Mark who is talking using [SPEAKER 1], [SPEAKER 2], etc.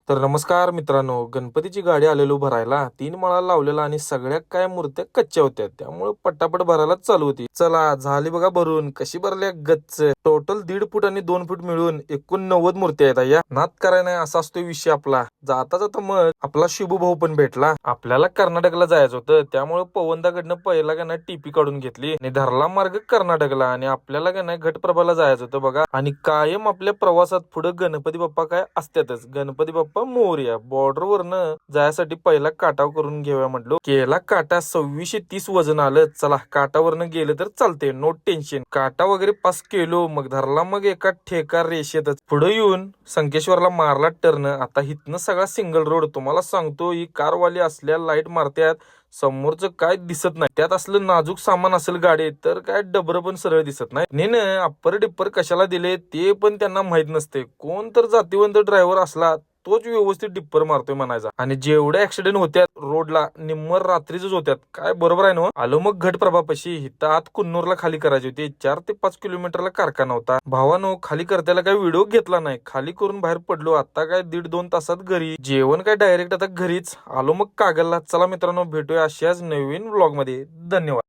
[SPEAKER 1] तर नमस्कार मित्रांनो, गणपतीची गाडी आलेलो भरायला 3 माळा लावलेला आणि सगळ्या काय मूर्त्या कच्च्या होत्या, त्यामुळे पटापट भरायला चालू होती. चला झाली बघा भरून. कशी भरल्या गच्च. टोटल 1.5 फूट आणि 2 फूट मिळून एकूण 90 मूर्त्या आहेत. या नाद कराय नाही असा असतो विषय आपला. जाता जाता मग आपला शिबू भाऊ पण भेटला. आपल्याला कर्नाटकला जायचं होतं, त्यामुळे पवनदाकडनं पहिला का नाही टीपी काढून घेतली आणि धरला मार्ग कर्नाटकला. आणि आपल्याला का नाही घटप्रभाला जायचं होतं बघा. आणि कायम आपल्या प्रवासात पुढे गणपती बाप्पा काय असतातच. गणपती बाप्पा मोरया. बॉर्डर वरनं जायसाठी पहिला काटाव करून घेऊया म्हटलो. केला काटा. 2630 वजन आलं. चला काटावरनं गेलं तर चालते, नो टेन्शन. काटा वगैरे पास केलो. मग धरला मग एका ठेका रेषेतच पुढे येऊन संकेश्वरला मारला टर्न. आता हिथनं सगळा सिंगल रोड. तुम्हाला सांगतो ही कारवाली असल्या लाईट मारत्यात, समोरचं काय दिसत नाही. त्यात असलं नाजूक सामान असेल गाडीत तर काय डबर पण सरळ दिसत नाही. ने अप्पर डिप्पर कशाला दिले ते पण त्यांना माहित नसते. कोण तर जातीवंत ड्रायव्हर असला तोच व्यवस्थित डिप्पर मारतोय म्हणायचा. आणि जेवढे ऍक्सिडेंट होत्यात रोडला निम्मर रात्रीच होत्यात. काय बरोबर आहे ना. आलो मग घटप्रभापाशी. हिथं आत कुन्नूरला खाली करायची होती. 4 ते 5 किलोमीटरला कारखाना होता. भावानो खाली करताना काय व्हिडिओ घेतला नाही. खाली करून बाहेर पडलो. आता काय 1.5-2 तासात घरी. जेवण काय डायरेक्ट आता घरीच. आलो मग कागलला. चला मित्रांनो भेटूया अशाच नवीन व्लॉग मध्ये. धन्यवाद.